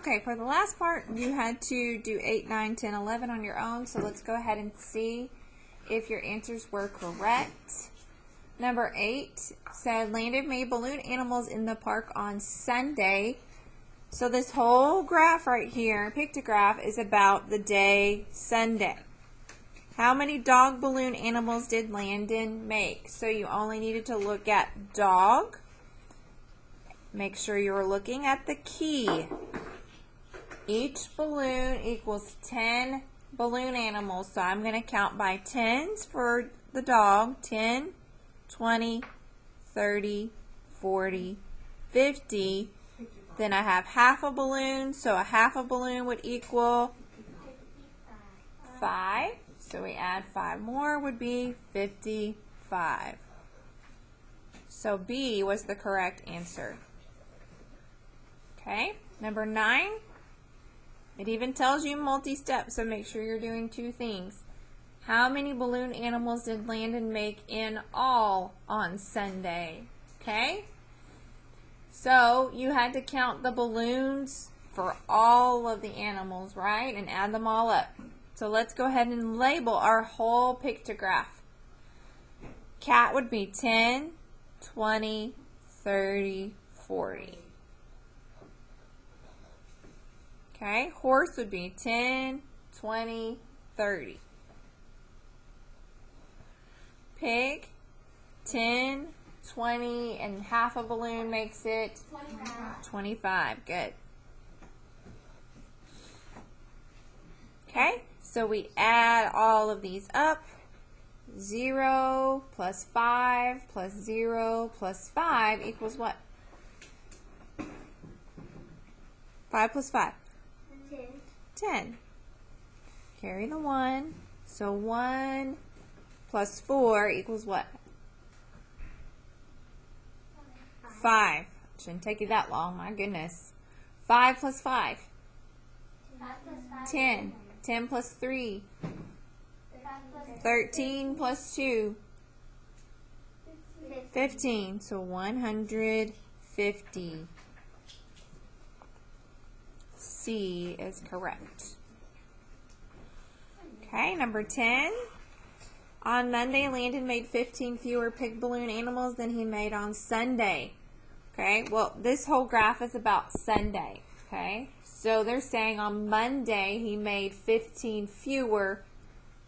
Okay, for the last part, you had to do 8, 9, 10, 11 on your own, so let's go ahead and see if your answers were correct. Number 8 said, Landon made balloon animals in the park on Sunday. So this whole graph right here, pictograph, is about the day Sunday. How many dog balloon animals did Landon make? So you only needed to look at dog. Make sure you were looking at the key. Each balloon equals 10 balloon animals. So I'm going to count by tens for the dog. 10, 20, 30, 40, 50. Then I have half a balloon. So a half a balloon would equal 5. So we add 5 more would be 55. So B was the correct answer. Okay, number 9. It even tells you multi-step, so make sure you're doing 2 things. How many balloon animals did Landon make in all on Sunday? Okay? So you had to count the balloons for all of the animals, right? And add them all up. So let's go ahead and label our whole pictograph. Cat would be 10, 20, 30, 40. Okay, horse would be 10, 20, 30. Pig, 10, 20, and half a balloon makes it 25. Good. Okay, so we add all of these up. 0 plus 5 plus 0 plus 5 equals what? 5 plus 5. 10. Carry the 1. So 1 plus 4 equals what? 5. Shouldn't take you that long, my goodness. 5 plus 5. 10. 10 plus 3. 13 plus 2. 15. So 150. C is correct. Okay, number 10. On Monday, Landon made 15 fewer pig balloon animals than he made on Sunday. Okay, well, this whole graph is about Sunday. Okay, so they're saying on Monday he made 15 fewer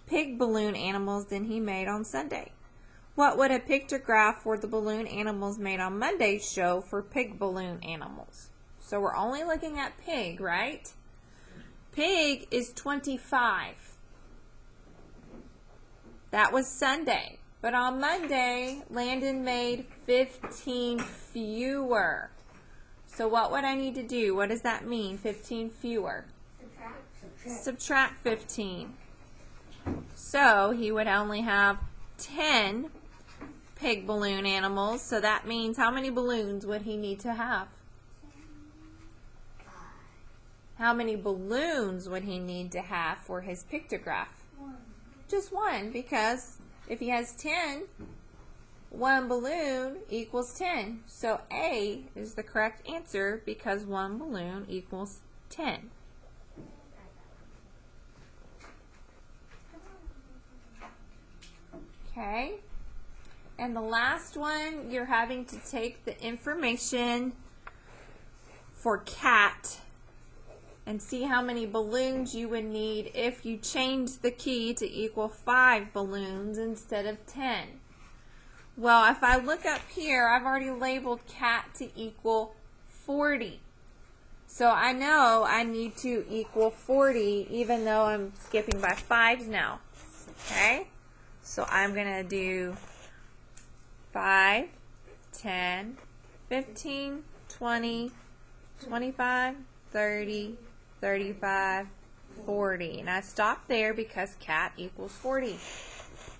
pig balloon animals than he made on Sunday. What would a pictograph for the balloon animals made on Monday show for pig balloon animals? So we're only looking at pig, right? Pig is 25. That was Sunday. But on Monday, Landon made 15 fewer. So what would I need to do? What does that mean, 15 fewer? Subtract 15. So he would only have 10 pig balloon animals. So that means how many balloons would he need to have? How many balloons would he need to have for his pictograph? Just 1, because if he has 10, 1 balloon equals 10. So A is the correct answer because 1 balloon equals 10. Okay. And the last one, you're having to take the information for cat and see how many balloons you would need if you change the key to equal 5 balloons instead of 10. Well, if I look up here, I've already labeled cat to equal 40. So I know I need to equal 40 even though I'm skipping by 5s now. Okay? So I'm going to do 5, 10, 15, 20, 25, 30, 35, 40. And I stopped there because cat equals 40.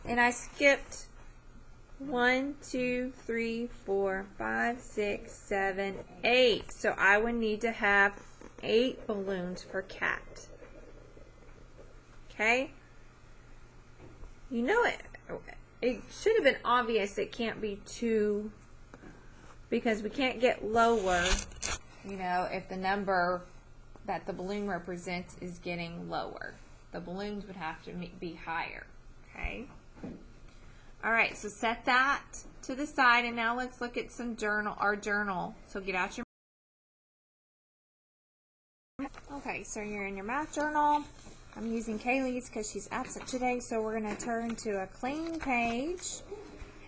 And I skipped 1, 2, 3, 4, 5, 6, 7, 8. So I would need to have 8 balloons for cat. Okay? You know it should have been obvious it can't be 2 because we can't get lower, you know, if the number that the balloon represents is getting lower. The balloons would have to be higher. Okay? All right, so set that to the side, and now let's look at our journal. So get out your... Okay, so you're in your math journal. I'm using Kaylee's because she's absent today, so we're going to turn to a clean page.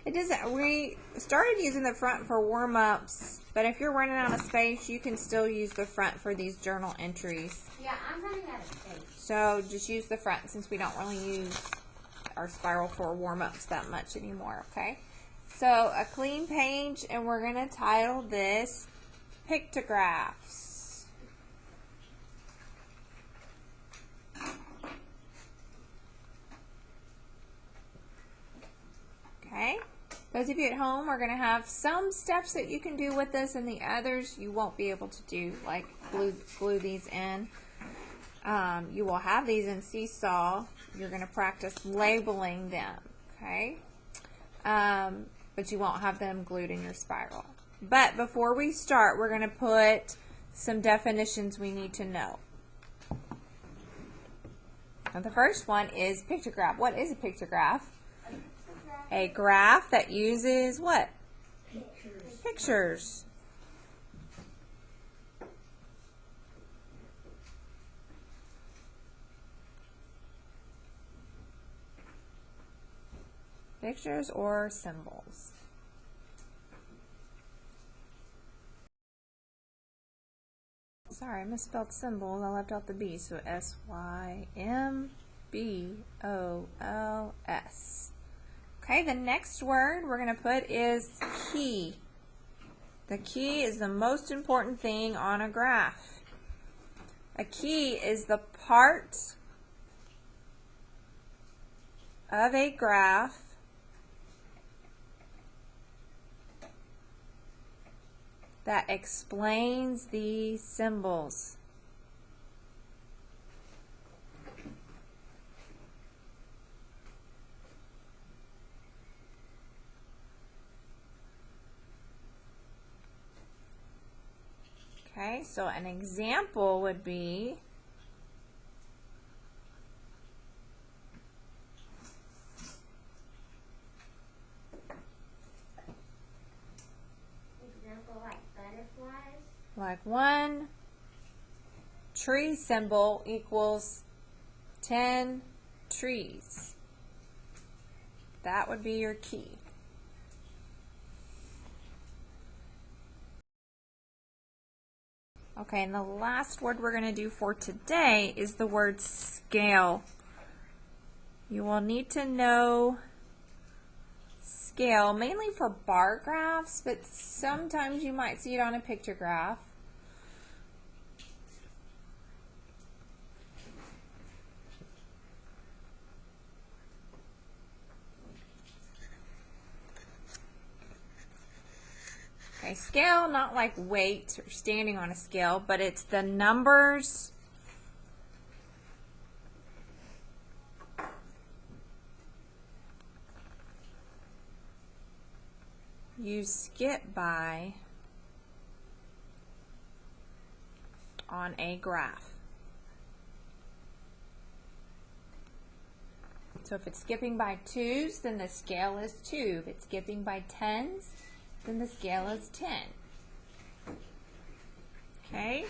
We started using the front for warm-ups, but if you're running out of space, you can still use the front for these journal entries. Yeah, I'm running out of space. So just use the front since we don't really use our spiral for warm-ups that much anymore, okay? So a clean page, and we're going to title this Pictographs. Okay? Those of you at home are going to have some steps that you can do with this, and the others you won't be able to do, like glue these in. You will have these in Seesaw. You're going to practice labeling them, okay? But you won't have them glued in your spiral. But before we start, we're going to put some definitions we need to know. Now, the first one is pictograph. What is a pictograph? A graph that uses what? Pictures. Pictures or symbols. Sorry, I misspelled symbols. I left out the B, so S-Y-M-B-O-L-S. Okay, the next word we're going to put is key. The key is the most important thing on a graph. A key is the part of a graph that explains the symbols. Okay, so an example would be like butterflies. Like one tree symbol equals 10 trees. That would be your key. Okay, and the last word we're going to do for today is the word scale. You will need to know scale, mainly for bar graphs, but sometimes you might see it on a pictograph. Okay, scale, not like weight or standing on a scale, but it's the numbers you skip by on a graph. So if it's skipping by 2s, then the scale is 2. If it's skipping by 10s, then the scale is 10. Okay?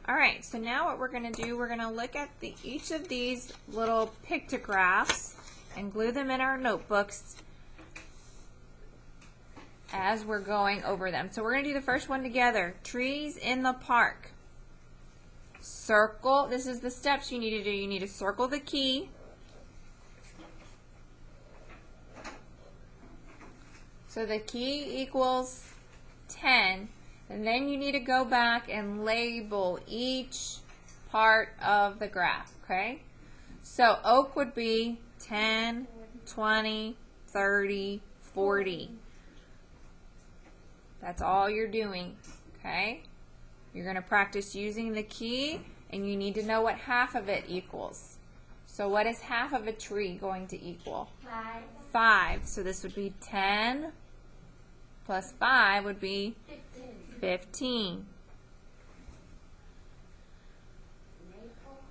Alright, so now what we're going to do, we're going to look at each of these little pictographs and glue them in our notebooks as we're going over them. So we're going to do the first one together. Trees in the park. Circle. This is the steps you need to do. You need to circle the key. So the key equals 10. And then you need to go back and label each part of the graph. Okay? So oak would be 10, 20, 30, 40. That's all you're doing, okay? You're going to practice using the key, and you need to know what half of it equals. So what is half of a tree going to equal? 5. 5. So this would be 10 plus 5 would be 15.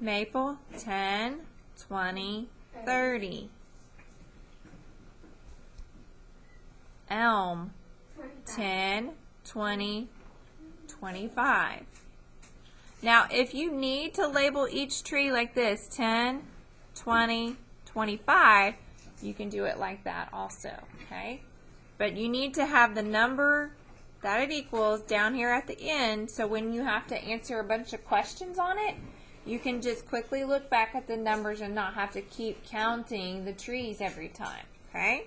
Maple, 10, 20, 30. Elm, 10, 20, 25. Now, if you need to label each tree like this, 10, 20, 25, you can do it like that also, okay? But you need to have the number that it equals down here at the end, so when you have to answer a bunch of questions on it, you can just quickly look back at the numbers and not have to keep counting the trees every time, okay?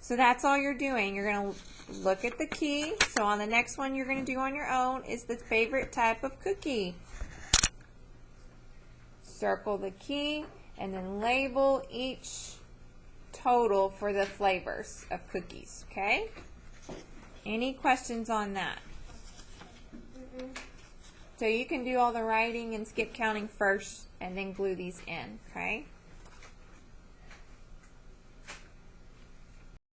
So that's all you're doing. You're going to look at the key. So on the next one you're going to do on your own is the favorite type of cookie. Circle the key and then label each total for the flavors of cookies, okay? Any questions on that? So you can do all the writing and skip counting first and then glue these in, okay?